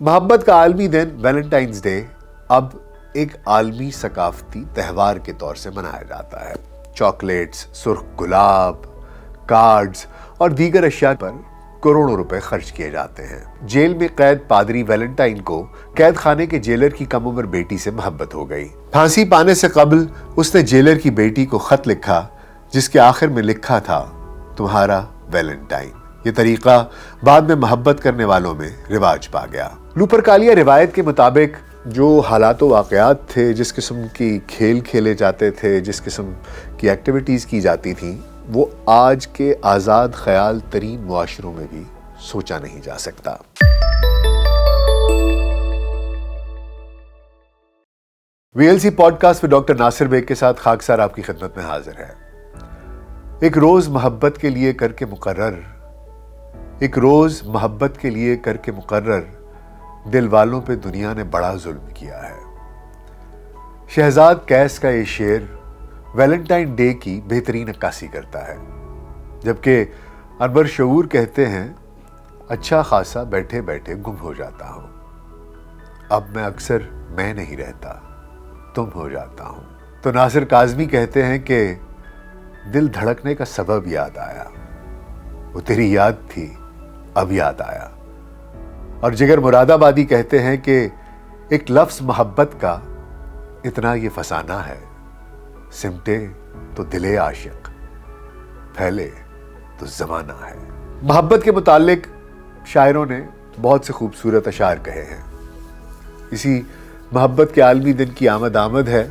محبت کا عالمی دن ویلنٹائنز ڈے اب ایک عالمی ثقافتی تہوار کے طور سے منایا جاتا ہے۔ چاکلیٹس، سرخ گلاب، کارڈز اور دیگر اشیاء پر کروڑوں روپے خرچ کیے جاتے ہیں۔ جیل میں قید پادری ویلنٹائن کو قید خانے کے جیلر کی کم عمر بیٹی سے محبت ہو گئی۔ پھانسی پانے سے قبل اس نے جیلر کی بیٹی کو خط لکھا جس کے آخر میں لکھا تھا، تمہارا ویلنٹائن۔ یہ طریقہ بعد میں محبت کرنے والوں میں رواج پا گیا۔ لوپرکالیا روایت کے مطابق جو حالات و واقعات تھے، جس قسم کی کھیل کھیلے جاتے تھے، جس قسم کی ایکٹیویٹیز کی جاتی تھیں، وہ آج کے آزاد خیال ترین معاشروں میں بھی سوچا نہیں جا سکتا۔ VLC پوڈ کاسٹ میں ڈاکٹر ناصر بیگ کے ساتھ خاکسار آپ کی خدمت میں حاضر ہے۔ ایک روز محبت کے لیے کر کے مقرر دل والوں پہ دنیا نے بڑا ظلم کیا ہے۔ شہزاد کیس کا یہ شعر ویلنٹائن ڈے کی بہترین عکاسی کرتا ہے، جبکہ انور شعور کہتے ہیں، اچھا خاصا بیٹھے بیٹھے گم ہو جاتا ہوں، اب میں اکثر میں نہیں رہتا، تم ہو جاتا ہوں۔ تو ناصر کاظمی کہتے ہیں کہ دل دھڑکنے کا سبب یاد آیا، وہ تیری یاد تھی اب یاد آیا۔ اور جگر مراد آبادی کہتے ہیں کہ ایک لفظ محبت کا اتنا یہ فسانہ ہے، سمٹے تو دل عاشق، پھیلے تو زمانہ ہے۔ محبت کے متعلق شاعروں نے بہت سے خوبصورت اشعار کہے ہیں۔ اسی محبت کے عالمی دن کی آمد ہے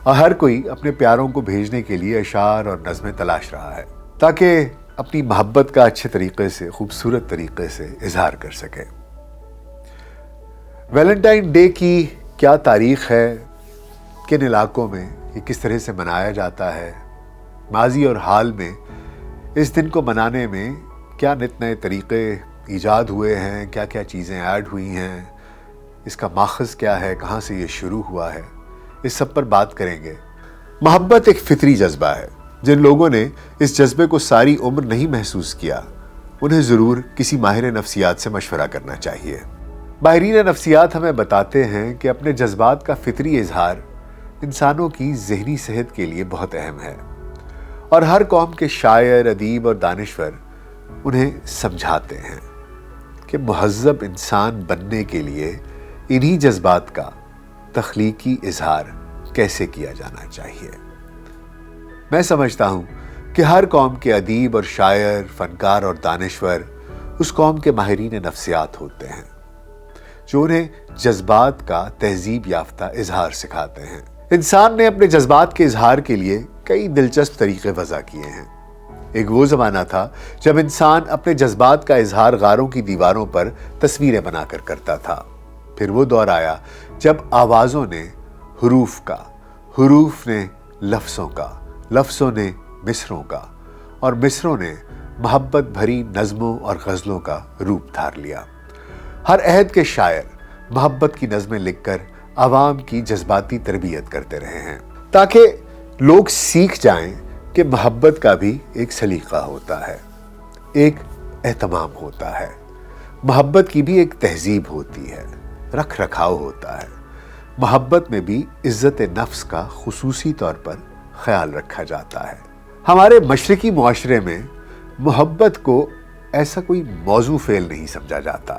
اور ہر کوئی اپنے پیاروں کو بھیجنے کے لیے اشعار اور نظمیں تلاش رہا ہے تاکہ اپنی محبت کا اچھے طریقے سے، خوبصورت طریقے سے اظہار کر سکے۔ ویلنٹائن ڈے کی کیا تاریخ ہے، کن علاقوں میں یہ کس طرح سے منایا جاتا ہے، ماضی اور حال میں اس دن کو منانے میں کیا نت نئے طریقے ایجاد ہوئے ہیں، کیا کیا چیزیں ایڈ ہوئی ہیں، اس کا ماخذ کیا ہے، کہاں سے یہ شروع ہوا ہے، اس سب پر بات کریں گے۔ محبت ایک فطری جذبہ ہے۔ جن لوگوں نے اس جذبے کو ساری عمر نہیں محسوس کیا، انہیں ضرور کسی ماہر نفسیات سے مشورہ کرنا چاہیے۔ ماہرین نفسیات ہمیں بتاتے ہیں کہ اپنے جذبات کا فطری اظہار انسانوں کی ذہنی صحت کے لیے بہت اہم ہے، اور ہر قوم کے شاعر، ادیب اور دانشور انہیں سمجھاتے ہیں کہ مہذب انسان بننے کے لیے انہی جذبات کا تخلیقی اظہار کیسے کیا جانا چاہیے۔ میں سمجھتا ہوں کہ ہر قوم کے ادیب اور شاعر، فنکار اور دانشور اس قوم کے ماہرین نفسیات ہوتے ہیں جو انہیں جذبات کا تہذیب یافتہ اظہار سکھاتے ہیں۔ انسان نے اپنے جذبات کے اظہار کے لیے کئی دلچسپ طریقے وضع کیے ہیں۔ ایک وہ زمانہ تھا جب انسان اپنے جذبات کا اظہار غاروں کی دیواروں پر تصویریں بنا کر کرتا تھا۔ پھر وہ دور آیا جب آوازوں نے حروف کا، حروف نے لفظوں کا، لفظوں نے مصروں کا، اور مصروں نے محبت بھری نظموں اور غزلوں کا روپ دھار لیا۔ ہر عہد کے شاعر محبت کی نظمیں لکھ کر عوام کی جذباتی تربیت کرتے رہے ہیں تاکہ لوگ سیکھ جائیں کہ محبت کا بھی ایک سلیقہ ہوتا ہے، ایک اہتمام ہوتا ہے، محبت کی بھی ایک تہذیب ہوتی ہے، رکھ رکھاؤ ہوتا ہے۔ محبت میں بھی عزت نفس کا خصوصی طور پر خیال رکھا جاتا ہے۔ ہمارے مشرقی معاشرے میں محبت کو ایسا کوئی موضوع فعل نہیں سمجھا جاتا،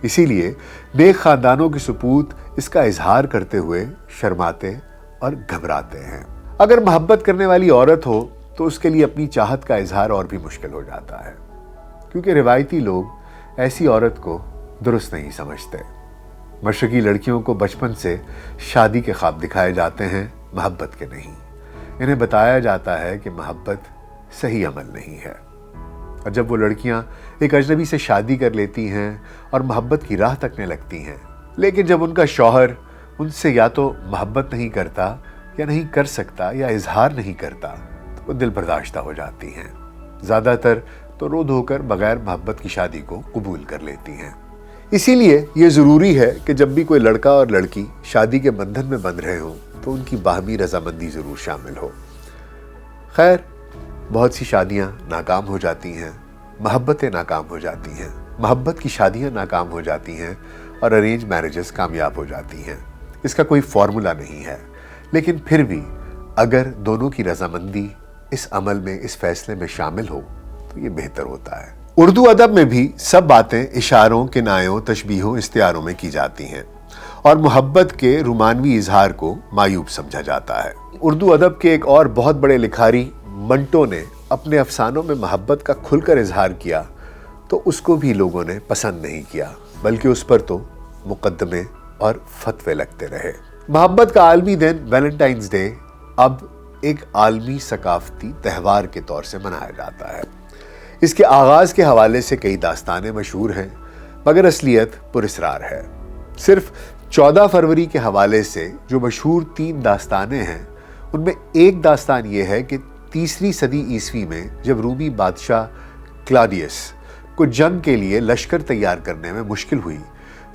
اسی لیے نیک خاندانوں کے سپوت اس کا اظہار کرتے ہوئے شرماتے اور گھبراتے ہیں۔ اگر محبت کرنے والی عورت ہو تو اس کے لیے اپنی چاہت کا اظہار اور بھی مشکل ہو جاتا ہے، کیونکہ روایتی لوگ ایسی عورت کو درست نہیں سمجھتے۔ مشرقی لڑکیوں کو بچپن سے شادی کے خواب دکھائے جاتے ہیں، محبت کے نہیں۔ انہیں بتایا جاتا ہے کہ محبت صحیح عمل نہیں ہے، اور جب وہ لڑکیاں ایک اجنبی سے شادی کر لیتی ہیں اور محبت کی راہ تکنے لگتی ہیں، لیکن جب ان کا شوہر ان سے یا تو محبت نہیں کرتا یا نہیں کر سکتا یا اظہار نہیں کرتا تو وہ دل برداشتہ ہو جاتی ہیں۔ زیادہ تر تو رو دھو کر بغیر محبت کی شادی کو قبول کر لیتی ہیں۔ اسی لیے یہ ضروری ہے کہ جب بھی کوئی لڑکا اور لڑکی شادی کے بندھن میں بندھ رہے ہوں تو ان کی باہمی رضامندی ضرور شامل ہو۔ خیر، بہت سی شادیاں ناکام ہو جاتی ہیں، محبتیں ناکام ہو جاتی ہیں، محبت کی شادیاں ناکام ہو جاتی ہیں، اور ارینج میرجز کامیاب ہو جاتی ہیں۔ اس کا کوئی فارمولا نہیں ہے، لیکن پھر بھی اگر دونوں کی رضامندی اس عمل میں، اس فیصلے میں شامل ہو تو یہ بہتر ہوتا ہے۔ اردو ادب میں بھی سب باتیں اشاروں، کنایوں، تشبیہوں، استعاروں میں کی جاتی ہیں اور محبت کے رومانوی اظہار کو معیوب سمجھا جاتا ہے۔ اردو ادب کے ایک اور بہت بڑے لکھاری منٹو نے اپنے افسانوں میں محبت کا کھل کر اظہار کیا تو اس کو بھی لوگوں نے پسند نہیں کیا، بلکہ اس پر تو مقدمے اور فتوے لگتے رہے۔ محبت کا عالمی دن ویلنٹائنز ڈے اب ایک عالمی ثقافتی تہوار کے طور سے منایا جاتا ہے۔ اس کے آغاز کے حوالے سے کئی داستانیں مشہور ہیں، مگر اصلیت پراسرار ہے۔ صرف 14 فروری کے حوالے سے جو مشہور 3 داستانیں ہیں، ان میں ایک داستان یہ ہے کہ 3 صدی عیسوی میں جب رومی بادشاہ کلاڈیس کو جنگ کے لیے لشکر تیار کرنے میں مشکل ہوئی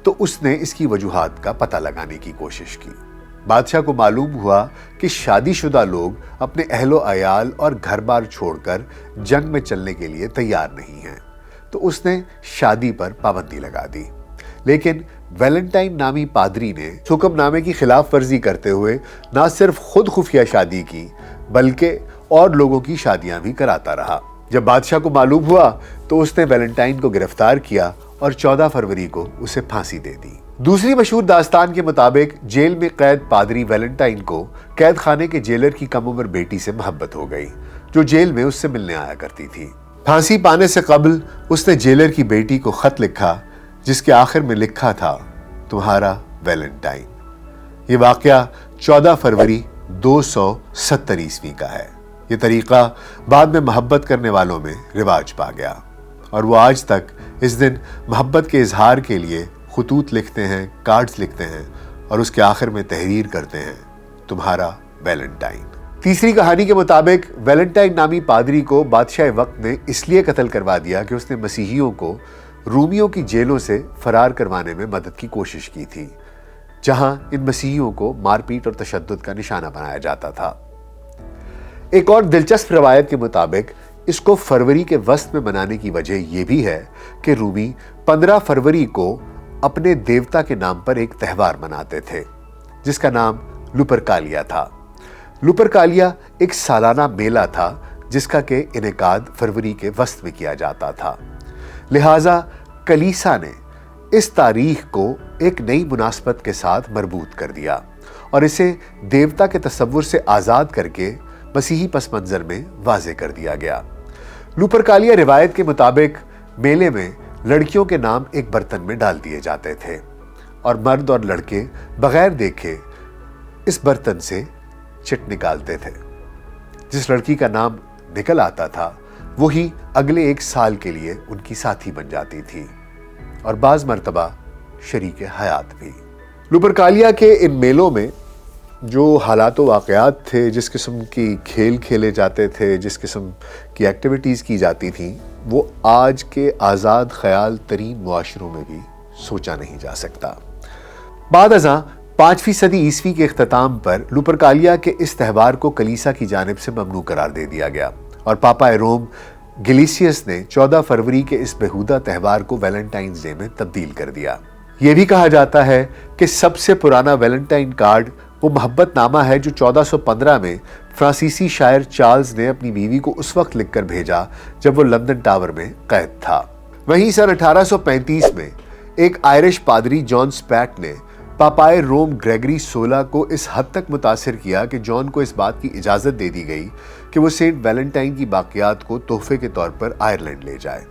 تو اس نے اس کی وجوہات کا پتہ لگانے کی کوشش کی۔ بادشاہ کو معلوم ہوا کہ شادی شدہ لوگ اپنے اہل و عیال اور گھر بار چھوڑ کر جنگ میں چلنے کے لیے تیار نہیں ہیں، تو اس نے شادی پر پابندی لگا دی۔ لیکن ویلنٹائن نامی پادری نے حکم نامے کی خلاف ورزی کرتے ہوئے نہ صرف خود خفیہ شادی کی بلکہ اور لوگوں کی شادیاں بھی کراتا رہا۔ جب بادشاہ کو معلوم ہوا تو اس نے ویلنٹائن کو گرفتار کیا اور 14 فروری کو اسے پھانسی دے دی۔ دوسری مشہور داستان کے مطابق جیل میں قید پادری ویلنٹائن کو قید خانے کے جیلر کی کم عمر بیٹی سے محبت ہو گئی جو جیل میں اس سے ملنے آیا کرتی تھی۔ پھانسی پانے سے قبل اس نے جیلر کی بیٹی کو خط لکھا جس کے آخر میں لکھا تھا، تمہارا ویلنٹائن۔ یہ واقعہ 14 فروری 270 عیسوی کا ہے۔ یہ طریقہ بعد میں محبت کرنے والوں میں رواج پا گیا اور وہ آج تک اس دن محبت کے اظہار کے لیے خطوط لکھتے ہیں، کارڈز لکھتے ہیں اور اس کے آخر میں تحریر کرتے ہیں، تمہارا ویلنٹائن۔ تیسری کہانی کے مطابق ویلنٹائن نامی پادری کو بادشاہ وقت نے اس لیے قتل کروا دیا کہ اس نے مسیحیوں کو رومیوں کی جیلوں سے فرار کروانے میں مدد کی کوشش کی تھی، جہاں ان مسیحیوں کو مار پیٹ اور تشدد کا نشانہ بنایا جاتا تھا۔ ایک اور دلچسپ روایت کے مطابق اس کو فروری کے وسط میں منانے کی وجہ یہ بھی ہے کہ رومی 15 فروری کو اپنے دیوتا کے نام پر ایک تہوار مناتے تھے جس کا نام لوپرکالیا تھا۔ لوپرکالیا ایک سالانہ میلہ تھا جس کا کہ انعقاد فروری کے وسط میں کیا جاتا تھا، لہٰذا کلیسا نے اس تاریخ کو ایک نئی مناسبت کے ساتھ مربوط کر دیا اور اسے دیوتا کے تصور سے آزاد کر کے مسیحی پس منظر میں واضح کر دیا گیا۔ لوپرکالیا روایت کے مطابق میلے میں لڑکیوں کے نام ایک برتن میں ڈال دیے جاتے تھے اور مرد اور لڑکے بغیر دیکھے اس برتن سے چٹ نکالتے تھے۔ جس لڑکی کا نام نکل آتا تھا وہی اگلے 1 سال کے لیے ان کی ساتھی بن جاتی تھی اور بعض مرتبہ شریک حیات بھی۔ لوپرکالیا کے ان میلوں میں جو حالات و واقعات تھے، جس قسم کی کھیل کھیلے جاتے تھے، جس قسم کی ایکٹیویٹیز کی جاتی تھیں، وہ آج کے آزاد خیال ترین معاشروں میں بھی سوچا نہیں جا سکتا۔ بعد ازاں 5ویں صدی عیسوی کے اختتام پر لوپرکالیا کے اس تہوار کو کلیسا کی جانب سے ممنوع قرار دے دیا گیا اور پاپا روم گلیسیس نے 14 فروری کے اس بےہودہ تہوار کو ویلنٹائنز ڈے میں تبدیل کر دیا۔ یہ بھی کہا جاتا ہے کہ سب سے پرانا ویلنٹائن کارڈ وہ محبت نامہ ہے جو 1415 میں فرانسیسی شاعر چارلز نے اپنی بیوی کو اس وقت لکھ کر بھیجا جب وہ لندن ٹاور میں قید تھا۔ وہیں سن 1835 میں ایک آئرش پادری جان سپیٹ نے پاپائے روم گریگری 16 کو اس حد تک متاثر کیا کہ جان کو اس بات کی اجازت دے دی گئی کہ وہ سینٹ ویلنٹائن کی باقیات کو تحفے کے طور پر آئرلینڈ لے جائے۔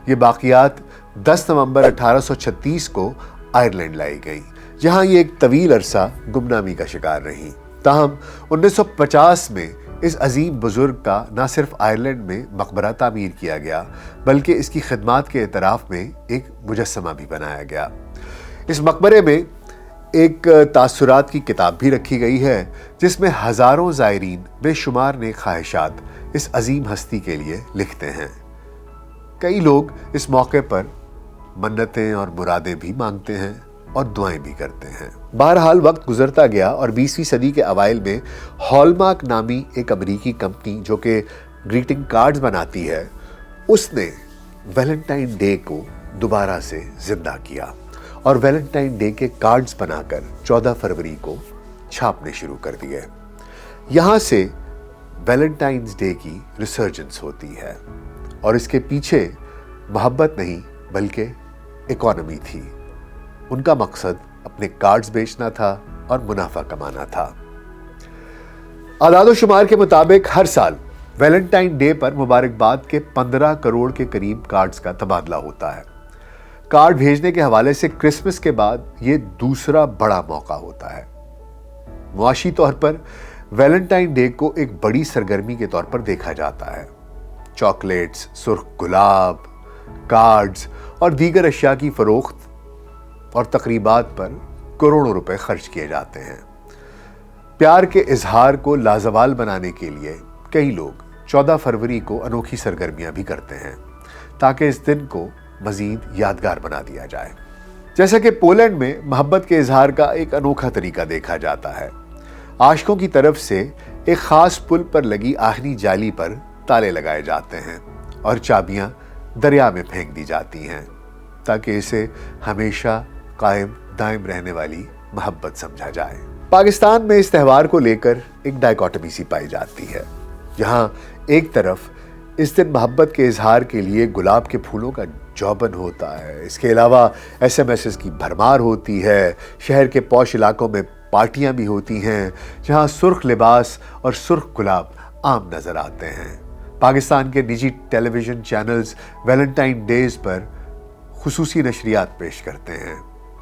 یہ باقیات 10 نومبر 1836 کو آئرلینڈ لائی گئی، جہاں یہ ایک طویل عرصہ گمنامی کا شکار رہی۔ تاہم 1950 میں اس عظیم بزرگ کا نہ صرف آئرلینڈ میں مقبرہ تعمیر کیا گیا بلکہ اس کی خدمات کے اعتراف میں ایک مجسمہ بھی بنایا گیا۔ اس مقبرے میں ایک تاثرات کی کتاب بھی رکھی گئی ہے جس میں ہزاروں زائرین بے شمار نیک خواہشات اس عظیم ہستی کے لیے لکھتے ہیں۔ کئی لوگ اس موقع پر منتیں اور مرادیں بھی مانگتے ہیں اور دعائیں بھی کرتے ہیں۔ بہرحال وقت گزرتا گیا اور 20ویں صدی کے اوائل میں ہال مارک نامی ایک امریکی کمپنی جو کہ گریٹنگ کارڈز بناتی ہے، اس نے ویلنٹائن ڈے کو دوبارہ سے زندہ کیا اور ویلنٹائن ڈے کے کارڈز بنا کر 14 فروری کو چھاپنے شروع کر دیے۔ یہاں سے ویلنٹائنز ڈے کی ریسرجنس ہوتی ہے، اور اس کے پیچھے محبت نہیں بلکہ اکانومی تھی۔ ان کا مقصد اپنے کارڈز بیچنا تھا اور منافع کمانا تھا۔ اعداد و شمار کے مطابق ہر سال ویلنٹائن ڈے پر مبارکباد کے 15 کروڑ کے قریب کارڈز کا تبادلہ ہوتا ہے۔ کارڈ بھیجنے کے حوالے سے کرسمس کے بعد یہ دوسرا بڑا موقع ہوتا ہے۔ معاشی طور پر ویلنٹائن ڈے کو ایک بڑی سرگرمی کے طور پر دیکھا جاتا ہے۔ چاکلیٹس، سرخ گلاب، کارڈز اور دیگر اشیاء کی فروخت اور تقریبات پر کروڑوں روپے خرچ کیے جاتے ہیں۔ پیار کے اظہار کو لازوال بنانے کے لیے کئی لوگ 14 فروری کو انوکھی سرگرمیاں بھی کرتے ہیں تاکہ اس دن کو مزید یادگار بنا دیا جائے۔ جیسا کہ پولینڈ میں محبت کے اظہار کا ایک انوکھا طریقہ دیکھا جاتا ہے۔ عاشقوں کی طرف سے ایک خاص پل پر لگی آہنی جالی پر تالے لگائے جاتے ہیں اور چابیاں دریا میں پھینک دی جاتی ہیں تاکہ اسے ہمیشہ قائم دائم رہنے والی محبت سمجھا جائے۔ پاکستان میں اس تہوار کو لے کر ایک ڈائیکاٹمی سی پائی جاتی ہے، جہاں ایک طرف اس دن محبت کے اظہار کے لیے گلاب کے پھولوں کا جوبن ہوتا ہے، اس کے علاوہ SMS کی بھرمار ہوتی ہے، شہر کے پوش علاقوں میں پارٹیاں بھی ہوتی ہیں جہاں سرخ لباس اور سرخ گلاب عام نظر آتے ہیں۔ پاکستان کے نجی ٹیلی ویژن چینلز ویلنٹائن ڈیز پر خصوصی نشریات پیش کرتے ہیں،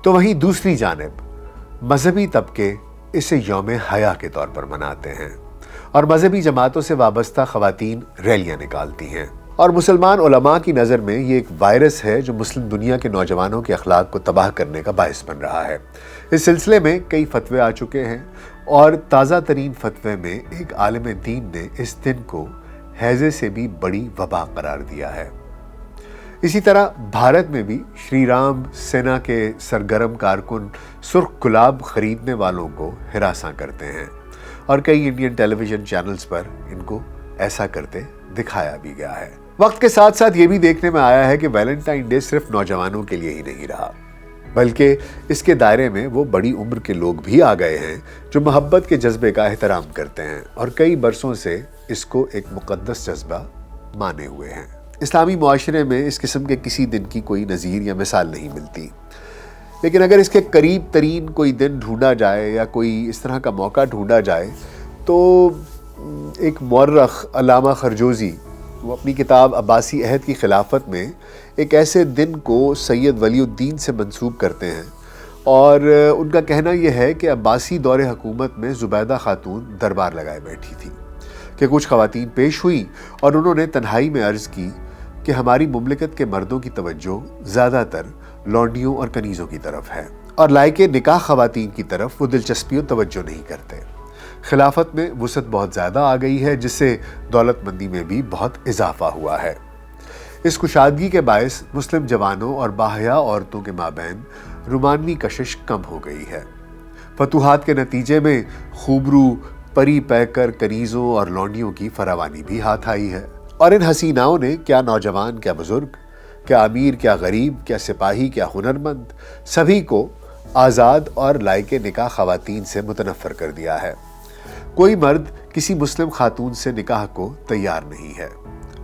تو وہیں دوسری جانب مذہبی طبقے اسے یوم حیا کے طور پر مناتے ہیں اور مذہبی جماعتوں سے وابستہ خواتین ریلیاں نکالتی ہیں۔ اور مسلمان علماء کی نظر میں یہ ایک وائرس ہے جو مسلم دنیا کے نوجوانوں کے اخلاق کو تباہ کرنے کا باعث بن رہا ہے۔ اس سلسلے میں کئی فتوے آ چکے ہیں، اور تازہ ترین فتوے میں ایک عالم دین نے اس دن کو ہیضے سے بھی بڑی وبا قرار دیا ہے۔ اسی طرح بھارت میں بھی شری رام سینا کے سرگرم کارکن سرخ گلاب خریدنے والوں کو ہراساں کرتے ہیں، اور کئی انڈین ٹیلی ویژن چینلز پر ان کو ایسا کرتے دکھایا بھی گیا ہے۔ وقت کے ساتھ ساتھ یہ بھی دیکھنے میں آیا ہے کہ ویلنٹائن ڈے صرف نوجوانوں کے لیے ہی نہیں رہا، بلکہ اس کے دائرے میں وہ بڑی عمر کے لوگ بھی آ گئے ہیں جو محبت کے جذبے کا احترام کرتے ہیں اور کئی برسوں سے اس کو ایک مقدس جذبہ مانے ہوئے ہیں۔ اسلامی معاشرے میں اس قسم کے کسی دن کی کوئی نظیر یا مثال نہیں ملتی، لیکن اگر اس کے قریب ترین کوئی دن ڈھونڈا جائے یا کوئی اس طرح کا موقع ڈھونڈا جائے تو ایک مورخ علامہ خرجوزی وہ اپنی کتاب عباسی عہد کی خلافت میں ایک ایسے دن کو سید ولی الدین سے منسوب کرتے ہیں، اور ان کا کہنا یہ ہے کہ عباسی دور حکومت میں زبیدہ خاتون دربار لگائے بیٹھی تھی کہ کچھ خواتین پیش ہوئی اور انہوں نے تنہائی میں عرض کی کہ ہماری مملکت کے مردوں کی توجہ زیادہ تر لونڈیوں اور کنیزوں کی طرف ہے، اور لائق نکاح خواتین کی طرف وہ دلچسپی و توجہ نہیں کرتے۔ خلافت میں وسعت بہت زیادہ آ گئی ہے، جس سے دولت مندی میں بھی بہت اضافہ ہوا ہے۔ اس کشادگی کے باعث مسلم جوانوں اور باحیا عورتوں کے مابین رومانوی کشش کم ہو گئی ہے۔ فتوحات کے نتیجے میں خوبرو پری پیکر کنیزوں اور لونڈیوں کی فراوانی بھی ہاتھ آئی ہے، اور ان حسیناؤں نے کیا نوجوان، کیا بزرگ، کیا امیر، کیا غریب، کیا سپاہی، کیا ہنرمند، سبھی کو آزاد اور لائق نکاح خواتین سے متنفر کر دیا ہے۔ کوئی مرد کسی مسلم خاتون سے نکاح کو تیار نہیں ہے،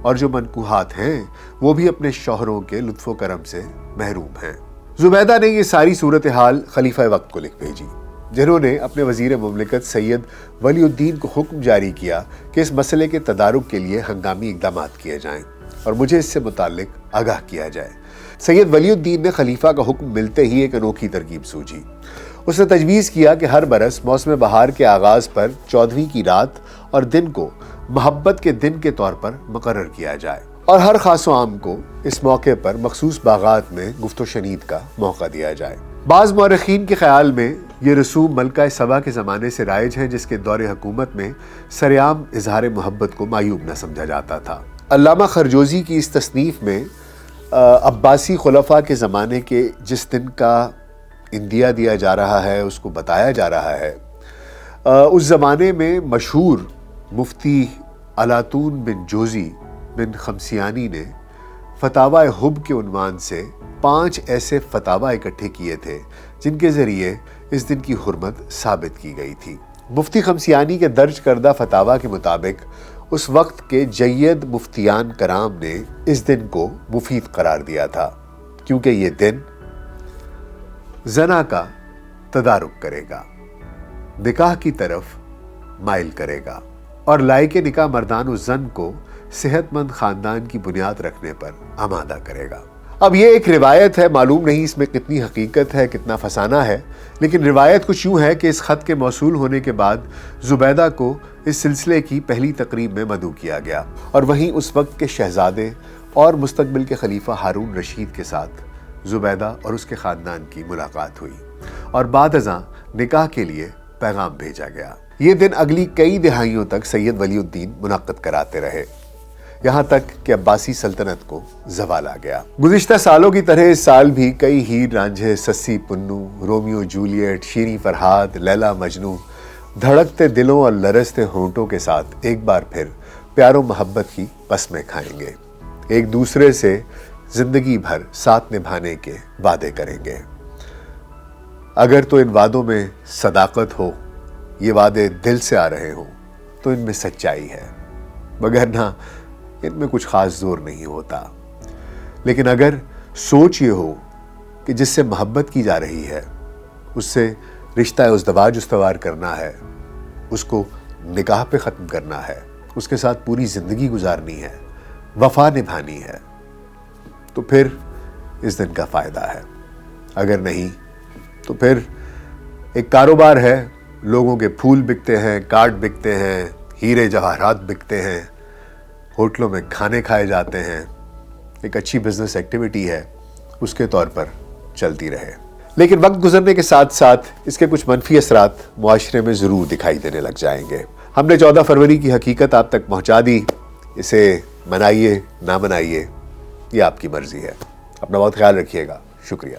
اور جو منکوحات ہیں وہ بھی اپنے شوہروں کے لطف و کرم سے محروم ہیں۔ زبیدہ نے یہ ساری صورتحال خلیفہ وقت کو لکھ بھیجی، جنہوں نے اپنے وزیر مملکت سید ولی الدین کو حکم جاری کیا کہ اس مسئلے کے تدارک کے لیے ہنگامی اقدامات کیے جائیں اور مجھے اس سے متعلق آگاہ کیا جائے۔ سید ولی الدین نے خلیفہ کا حکم ملتے ہی ایک انوکھی ترکیب سوچی۔ اس نے تجویز کیا کہ ہر برس موسم بہار کے آغاز پر 14ویں کی رات اور دن کو محبت کے دن کے طور پر مقرر کیا جائے، اور ہر خاص و عام کو اس موقع پر مخصوص باغات میں گفت و شنید کا موقع دیا جائے۔ بعض مورخین کے خیال میں یہ رسوم ملکہ سبا کے زمانے سے رائج ہیں، جس کے دور حکومت میں سرعام اظہار محبت کو معیوب نہ سمجھا جاتا تھا۔ علامہ خرجوزی کی اس تصنیف میں عباسی خلفاء کے زمانے کے جس دن کا اندیہ دیا جا رہا ہے، اس کو بتایا جا رہا ہے۔ اس زمانے میں مشہور مفتی علاتون بن جوزی بن خمسیانی نے فتاوی حب کے عنوان سے 5 ایسے فتاوی اکٹھے کیے تھے جن کے ذریعے اس دن کی حرمت ثابت کی گئی تھی۔ مفتی خمسیانی کے درج کردہ فتاوی کے مطابق اس وقت کے جید مفتیان کرام نے اس دن کو مفید قرار دیا تھا، کیونکہ یہ دن زنا کا تدارک کرے گا، نکاح کی طرف مائل کرے گا اور لائق نکاح مردان و زن کو صحت مند خاندان کی بنیاد رکھنے پر آمادہ کرے گا۔ اب یہ ایک روایت ہے، معلوم نہیں اس میں کتنی حقیقت ہے، کتنا فسانہ ہے، لیکن روایت کچھ یوں ہے کہ اس خط کے موصول ہونے کے بعد زبیدہ کو اس سلسلے کی پہلی تقریب میں مدعو کیا گیا اور وہیں اس وقت کے شہزادے اور مستقبل کے خلیفہ ہارون رشید کے ساتھ زبیدہ اور اس کے خاندان کی ملاقات ہوئی اور بعد ازاں نکاح کے لیے پیغام بھیجا گیا۔ یہ دن اگلی کئی دہائیوں تک سید ولی الدین منعقد کراتے رہے، یہاں تک کہ عباسی سلطنت کو زوال آ گیا۔ گزشتہ سالوں کی طرح اس سال بھی کئی ہیر رانجھے، سسی پنو، رومیو جولیٹ، شیریں فرہاد، لیلا مجنو دھڑکتے دلوں اور لرزتے ہونٹوں کے ساتھ ایک بار پھر پیار و محبت کی قسمیں کھائیں گے، ایک دوسرے سے زندگی بھر ساتھ نبھانے کے وعدے کریں گے۔ اگر تو ان وعدوں میں صداقت ہو، یہ وعدے دل سے آ رہے ہوں، تو ان میں سچائی ہے، وگرنہ ان میں کچھ خاص زور نہیں ہوتا۔ لیکن اگر سوچ یہ ہو کہ جس سے محبت کی جا رہی ہے اس سے رشتہ ازدواج استوار کرنا ہے، اس کو نکاح پہ ختم کرنا ہے، اس کے ساتھ پوری زندگی گزارنی ہے، وفا نبھانی ہے، تو پھر اس دن کا فائدہ ہے۔ اگر نہیں تو پھر ایک کاروبار ہے، لوگوں کے پھول بکتے ہیں، کارڈ بکتے ہیں، ہیرے جواہرات بکتے ہیں، ہوٹلوں میں کھانے کھائے جاتے ہیں، ایک اچھی بزنس ایکٹیویٹی ہے، اس کے طور پر چلتی رہے۔ لیکن وقت گزرنے کے ساتھ ساتھ اس کے کچھ منفی اثرات معاشرے میں ضرور دکھائی دینے لگ جائیں گے۔ ہم نے 14 فروری کی حقیقت آپ تک پہنچا دی، اسے منائیے نہ منائیے، یہ آپ کی مرضی ہے۔ اپنا بہت خیال رکھیے گا، شکریہ۔